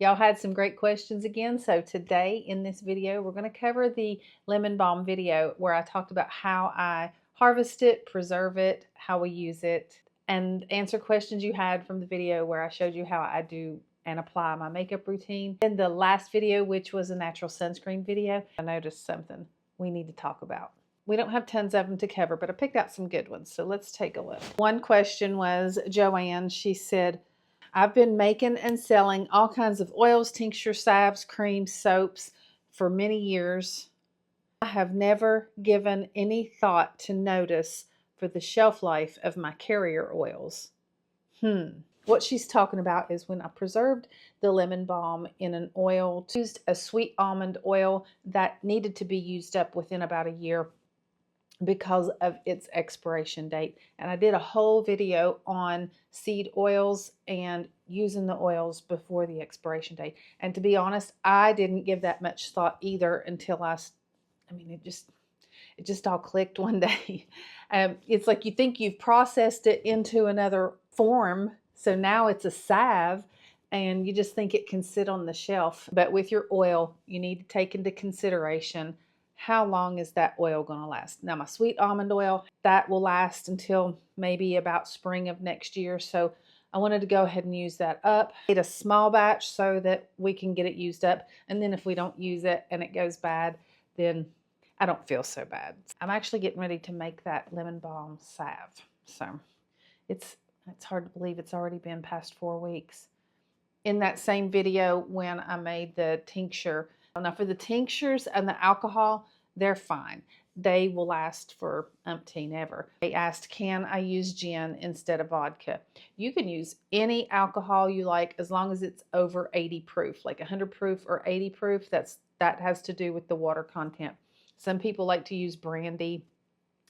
Y'all had some great questions again. So today in this video, we're going to cover the lemon balm video where I talked about how I harvest it, preserve it, how we use it, and answer questions you had from the video where I showed you how I do and apply my makeup routine. In the last video, which was a natural sunscreen video, I noticed something we need to talk about. We don't have tons of them to cover, but I picked out some good ones. So let's take a look. One question was Joanne. She said, I've been making and selling all kinds of oils, tinctures, salves, creams, soaps for many years. I have never given any thought to notice for the shelf life of my carrier oils. What she's talking about is when I preserved the lemon balm in an oil, used a sweet almond oil that needed to be used up within about a year because of its expiration date. And I did a whole video on seed oils and using the oils before the expiration date. And to be honest, I didn't give that much thought either until it just all clicked one day. It's like you think you've processed it into another form, so now it's a salve, and you just think it can sit on the shelf. But with your oil, you need to take into consideration how long is that oil going to last. Now, my sweet almond oil, that will last until maybe about spring of next year. So I wanted to go ahead and use that up. I made a small batch so that we can get it used up. And then if we don't use it and it goes bad, then I don't feel so bad. I'm actually getting ready to make that lemon balm salve. So it's hard to believe it's already been past 4 weeks. In that same video when I made the tincture, now for the tinctures and the alcohol, they're fine. They will last for umpteen ever. They asked, can I use gin instead of vodka? You can use any alcohol you like as long as it's over 80 proof, like 100 proof or 80 proof. That has to do with the water content. Some people like to use brandy.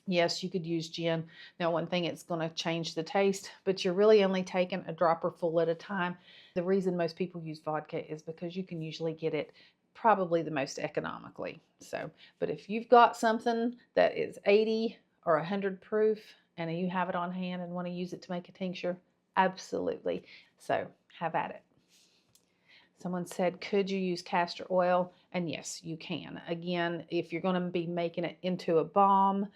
Yes, you could use gin. Now, one thing, it's going to change the taste, but you're really only taking a dropper full at a time. The reason most people use vodka is because you can usually get it probably the most economically. So, but if you've got something that is 80 or 100 proof and you have it on hand and want to use it to make a tincture, absolutely. So have at it. Someone said, could you use castor oil? And yes, you can. Again, if you're going to be making it into a balm,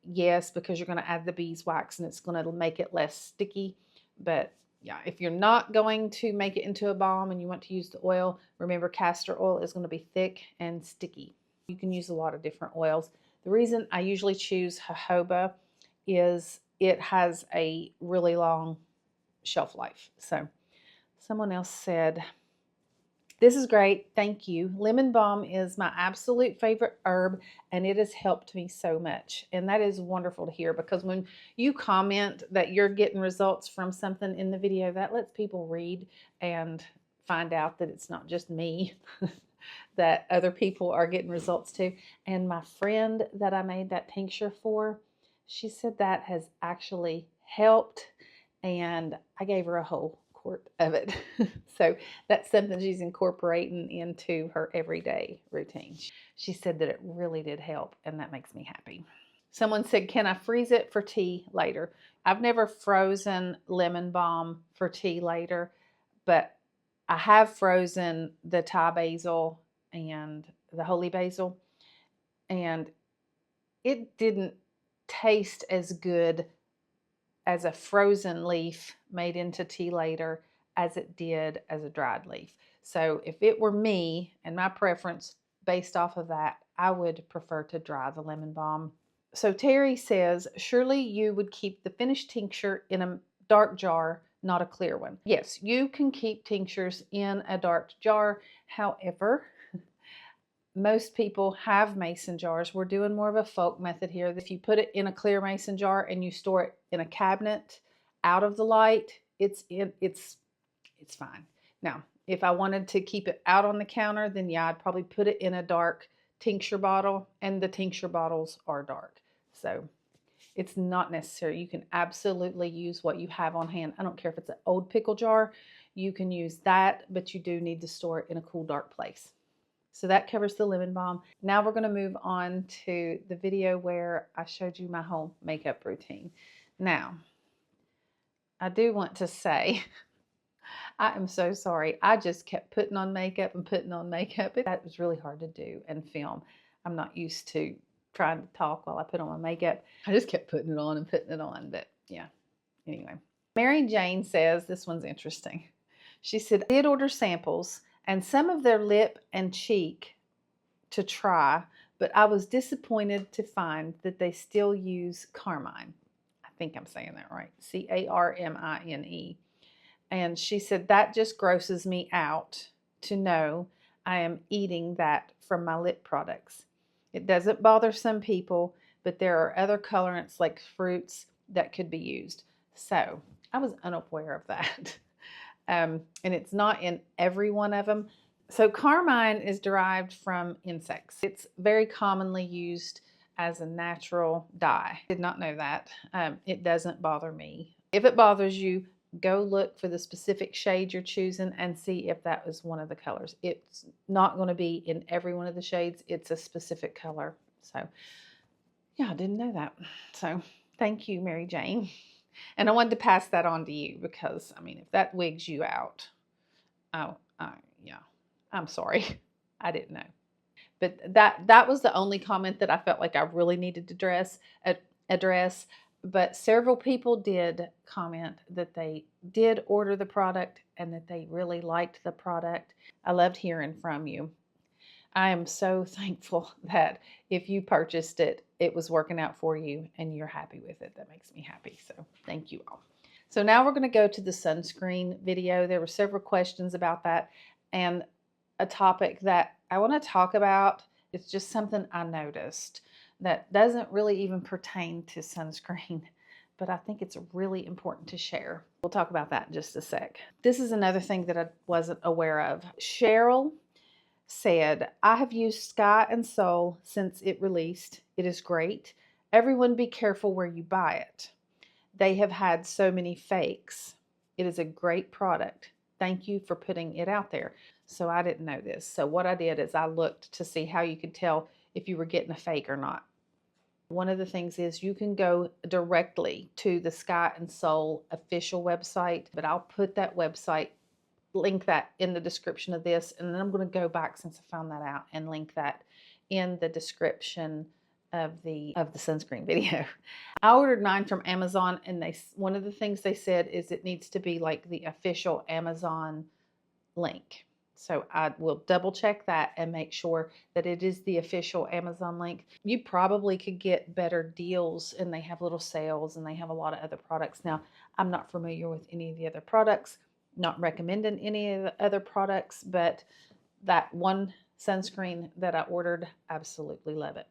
yes, because you're going to add the beeswax and it's going to make it less sticky. But yeah, if you're not going to make it into a balm and you want to use the oil, remember castor oil is going to be thick and sticky. You can use a lot of different oils. The reason I usually choose jojoba is it has a really long shelf life. So someone else said, this is great, thank you. Lemon balm is my absolute favorite herb, and it has helped me so much. And that is wonderful to hear, because when you comment that you're getting results from something in the video, that lets people read and find out that it's not just me, that other people are getting results too. And my friend that I made that tincture for, she said that has actually helped, and I gave her a whole quart of it. So that's something she's incorporating into her everyday routine. She said that it really did help, and that makes me happy. Someone said, can I freeze it for tea later? I've never frozen lemon balm for tea later, but I have frozen the Thai basil and the holy basil, and it didn't taste as good as a frozen leaf made into tea later as it did as a dried leaf. So if it were me and my preference based off of that, I would prefer to dry the lemon balm. So Terry says, surely you would keep the finished tincture in a dark jar, not a clear one. Yes, you can keep tinctures in a dark jar. However, most people have mason jars. We're doing more of a folk method here. If you put it in a clear mason jar and you store it in a cabinet out of the light, it's fine. Now, if I wanted to keep it out on the counter, then yeah, I'd probably put it in a dark tincture bottle, and the tincture bottles are dark. So it's not necessary. You can absolutely use what you have on hand. I don't care if it's an old pickle jar, you can use that, but you do need to store it in a cool, dark place. So that covers the lemon balm. Now we're going to move on to the video where I showed you my whole makeup routine. Now, I do want to say, I am so sorry. I just kept putting on makeup and putting on makeup. That was really hard to do and film. I'm not used to trying to talk while I put on my makeup. I just kept putting it on and putting it on. But yeah, anyway. Mary Jane says, this one's interesting. She said, I did order samples and some of their lip and cheek to try, but I was disappointed to find that they still use carmine. I think I'm saying that right. Carmine. And she said, that just grosses me out to know I am eating that from my lip products. It doesn't bother some people, but there are other colorants like fruits that could be used. So I was unaware of that. And it's not in every one of them. So carmine is derived from insects. It's very commonly used as a natural dye. I did not know that. It doesn't bother me. If it bothers you, go look for the specific shade you're choosing and see if that was one of the colors. It's not going to be in every one of the shades. It's a specific color. So yeah, I didn't know that. So thank you, Mary Jane. And I wanted to pass that on to you because, I mean, if that wigs you out, yeah, I'm sorry. I didn't know. But that was the only comment that I felt like I really needed to address. But several people did comment that they did order the product and that they really liked the product. I loved hearing from you. I am so thankful that if you purchased it, it was working out for you and you're happy with it. That makes me happy. So thank you all. So now we're going to go to the sunscreen video. There were several questions about that, and a topic that I want to talk about. It's just something I noticed that doesn't really even pertain to sunscreen, but I think it's really important to share. We'll talk about that in just a sec. This is another thing that I wasn't aware of. Cheryl said, I have used Sky and Soul since it released. It is great. Everyone be careful where you buy it. They have had so many fakes. It is a great product. Thank you for putting it out there. So I didn't know this. So what I did is I looked to see how you could tell if you were getting a fake or not. One of the things is you can go directly to the Sky and Soul official website, but I'll put that website, link that in the description of this, and then I'm going to go back since I found that out and link that in the description of the sunscreen video. I ordered mine from Amazon, and one of the things they said is it needs to be like the official Amazon link. So I will double check that and make sure that it is the official Amazon link. You probably could get better deals, and they have little sales, and they have a lot of other products. Now, I'm not familiar with any of the other products, not recommending any of the other products, but that one sunscreen that I ordered, absolutely love it.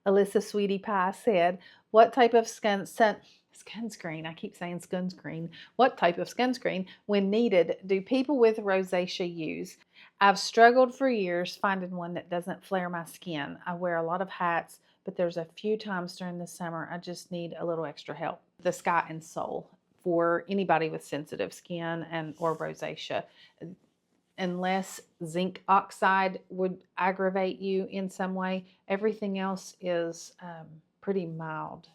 Alyssa Sweetie Pie said, what type of sunscreen, I keep saying sunscreen, what type of sunscreen, when needed, do people with rosacea use? I've struggled for years finding one that doesn't flare my skin. I wear a lot of hats, but there's a few times during the summer I just need a little extra help. The Sky and Soul for anybody with sensitive skin or rosacea. Unless zinc oxide would aggravate you in some way, everything else is pretty mild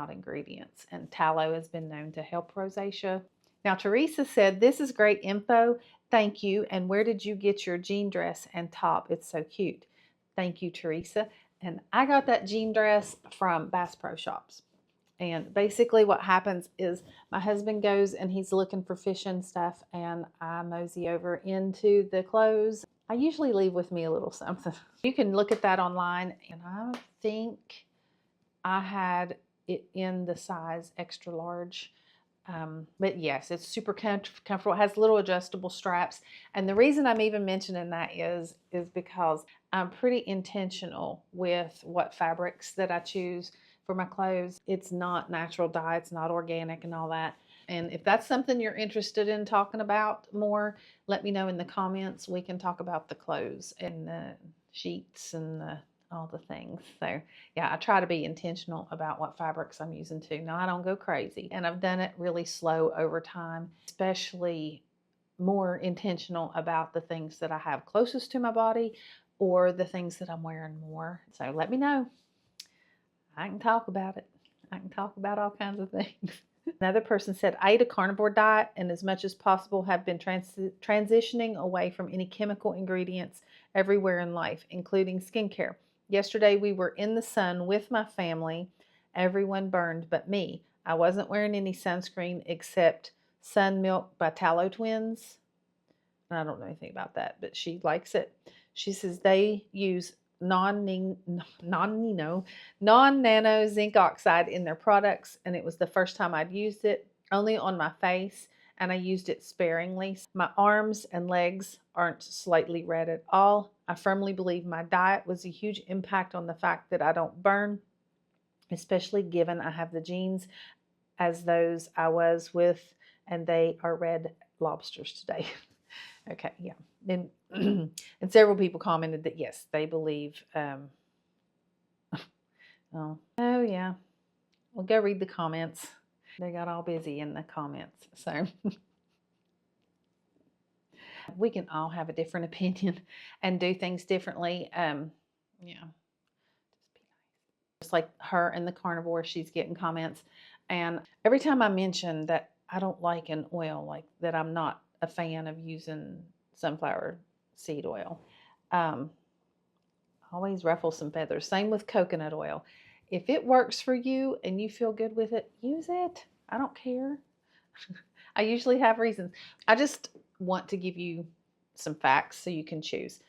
ingredients. And tallow has been known to help rosacea. Now, Teresa said, this is great info. Thank you. And where did you get your jean dress and top? It's so cute. Thank you, Teresa. And I got that jean dress from Bass Pro Shops. And basically what happens is my husband goes and he's looking for fishing stuff, and I mosey over into the clothes. I usually leave with me a little something. You can look at that online, and I think I had it in the size extra large. But yes, it's super comfortable. It has little adjustable straps. And the reason I'm even mentioning that is because I'm pretty intentional with what fabrics that I choose for my clothes. It's not natural dye, it's not organic and all that. And if that's something you're interested in talking about more, let me know in the comments. We can talk about the clothes and the sheets and all the things. So yeah, I try to be intentional about what fabrics I'm using too. Now, I don't go crazy, and I've done it really slow over time, especially more intentional about the things that I have closest to my body or the things that I'm wearing more. So let me know. I can talk about it. I can talk about all kinds of things. Another person said, I eat a carnivore diet and as much as possible have been transitioning away from any chemical ingredients everywhere in life, including skincare. Yesterday we were in the sun with my family. Everyone burned but me. I wasn't wearing any sunscreen except Sun Milk by Tallow Twins. I don't know anything about that, but she likes it. She says they use non-nano zinc oxide in their products, and it was the first time I'd used it, only on my face, and I used it sparingly. My arms and legs aren't slightly red at all. I firmly believe my diet was a huge impact on the fact that I don't burn, especially given I have the genes as those I was with, and they are red lobsters today. Okay, yeah. And, and several people commented that, yes, they believe. Oh, yeah. Well, go read the comments. They got all busy in the comments. So we can all have a different opinion and do things differently. Yeah. Just like her and the carnivore, she's getting comments. And every time I mention that I don't like an oil, like that I'm not a fan of using sunflower seed oil, always ruffle some feathers. Same with coconut oil. If it works for you and you feel good with it, use it. I don't care. I usually have reasons. I just want to give you some facts so you can choose.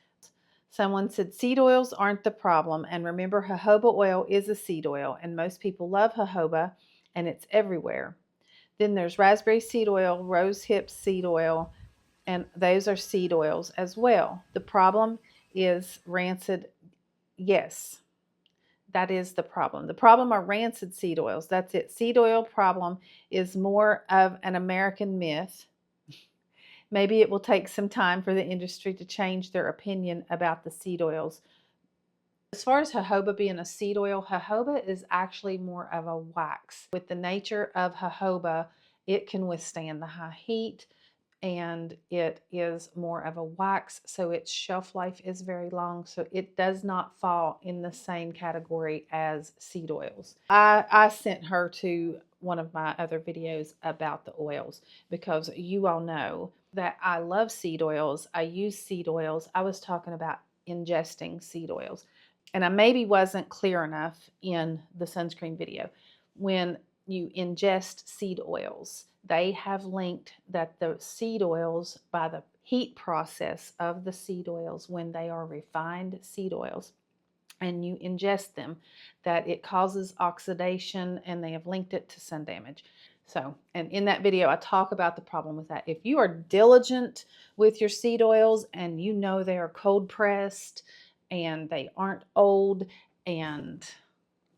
Someone said seed oils aren't the problem, and remember jojoba oil is a seed oil and most people love jojoba and it's everywhere. Then there's raspberry seed oil, rose hip seed oil, and those are seed oils as well. The problem is rancid. Yes, that is the problem. The problem are rancid seed oils. That's it. Seed oil problem is more of an American myth. Maybe it will take some time for the industry to change their opinion about the seed oils. As far as jojoba being a seed oil, jojoba is actually more of a wax. With the nature of jojoba, it can withstand the high heat, and it is more of a wax, so its shelf life is very long, so it does not fall in the same category as seed oils. I sent her to one of my other videos about the oils because you all know that I love seed oils. I use seed oils. I was talking about ingesting seed oils, and I maybe wasn't clear enough in the sunscreen video. When you ingest seed oils, they have linked that the seed oils, by the heat process of the seed oils when they are refined seed oils and you ingest them, that it causes oxidation, and they have linked it to sun damage. So, and in that video, I talk about the problem with that. If you are diligent with your seed oils and you know they are cold pressed and they aren't old and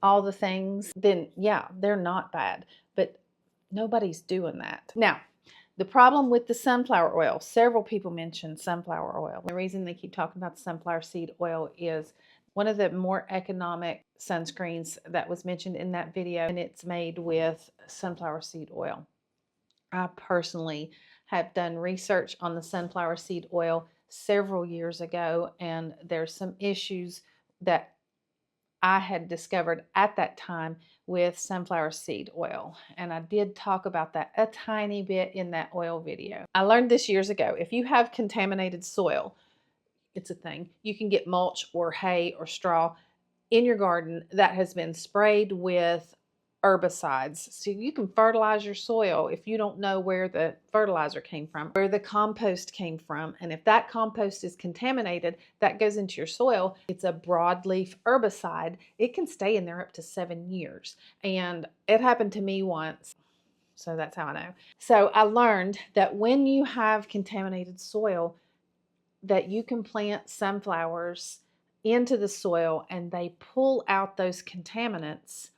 all the things, then yeah, they're not bad. But nobody's doing that. Now, the problem with the sunflower oil, several people mentioned sunflower oil. The reason they keep talking about the sunflower seed oil is one of the more economic sunscreens that was mentioned in that video, and it's made with sunflower seed oil. I personally have done research on the sunflower seed oil several years ago, and there's some issues that I had discovered at that time with sunflower seed oil. And I did talk about that a tiny bit in that oil video. I learned this years ago. If you have contaminated soil, it's a thing. You can get mulch or hay or straw in your garden that has been sprayed with herbicides. So you can fertilize your soil if you don't know where the fertilizer came from, where the compost came from. And if that compost is contaminated, that goes into your soil. It's a broadleaf herbicide. It can stay in there up to 7 years. And it happened to me once. So that's how I know. So I learned that when you have contaminated soil, that you can plant sunflowers into the soil and they pull out those contaminants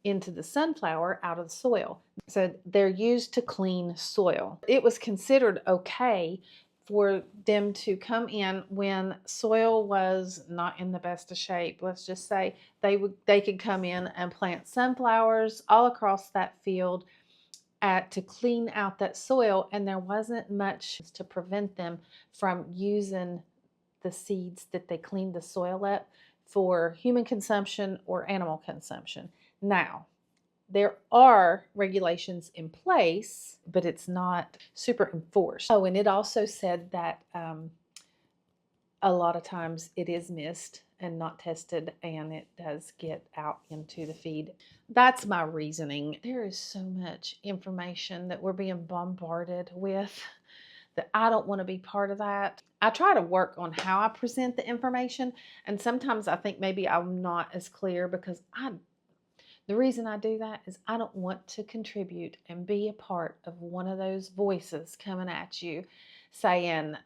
into the sunflower out of the soil. So they're used to clean soil. It was considered okay for them to come in when soil was not in the best of shape. Let's just say they could come in and plant sunflowers all across that field to clean out that soil, and there wasn't much to prevent them from using the seeds that they cleaned the soil up for human consumption or animal consumption. Now, There are regulations in place, but it's not super enforced. Oh, and it also said that a lot of times it is missed and not tested, and it does get out into the feed. That's my reasoning. There is so much information that we're being bombarded with that I don't want to be part of that. I try to work on how I present the information, and sometimes I think maybe I'm not as clear because the reason I do that is I don't want to contribute and be a part of one of those voices coming at you saying,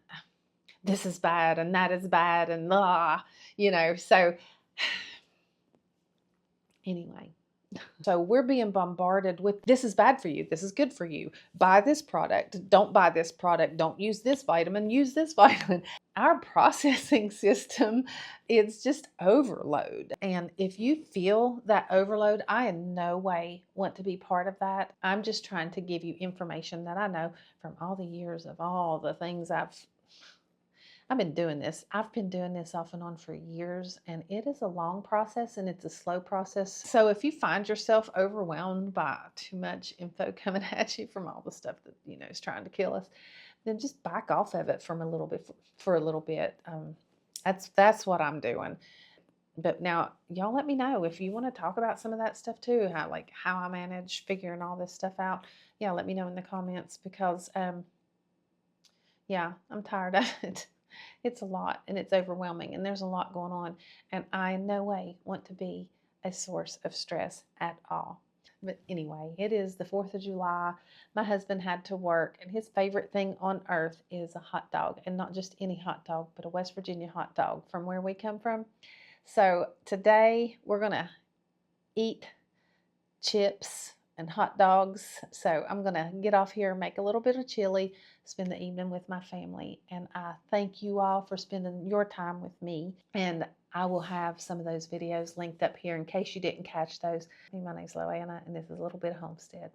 this is bad and that is bad and blah, so anyway. So we're being bombarded with, this is bad for you, this is good for you, buy this product, don't buy this product, don't use this vitamin, use this vitamin. Our processing system is just overload. And if you feel that overload, I in no way want to be part of that. I'm just trying to give you information that I know from all the years of all the things I've been doing this. I've been doing this off and on for years, and it is a long process and it's a slow process. So if you find yourself overwhelmed by too much info coming at you from all the stuff that, is trying to kill us, then just back off of it from a little bit for a little bit. That's what I'm doing. But now y'all let me know if you want to talk about some of that stuff too, how I manage figuring all this stuff out. Yeah, let me know in the comments because yeah, I'm tired of it. It's a lot and it's overwhelming and there's a lot going on, and I in no way want to be a source of stress at all. But anyway, it is the 4th of July. My husband had to work, and his favorite thing on earth is a hot dog, and not just any hot dog, but a West Virginia hot dog from where we come from. So today we're going to eat chips and hot dogs. So I'm going to get off here, make a little bit of chili, spend the evening with my family. And I thank you all for spending your time with me. And I will have some of those videos linked up here in case you didn't catch those. My name's Loanna, and this is a little bit of homestead.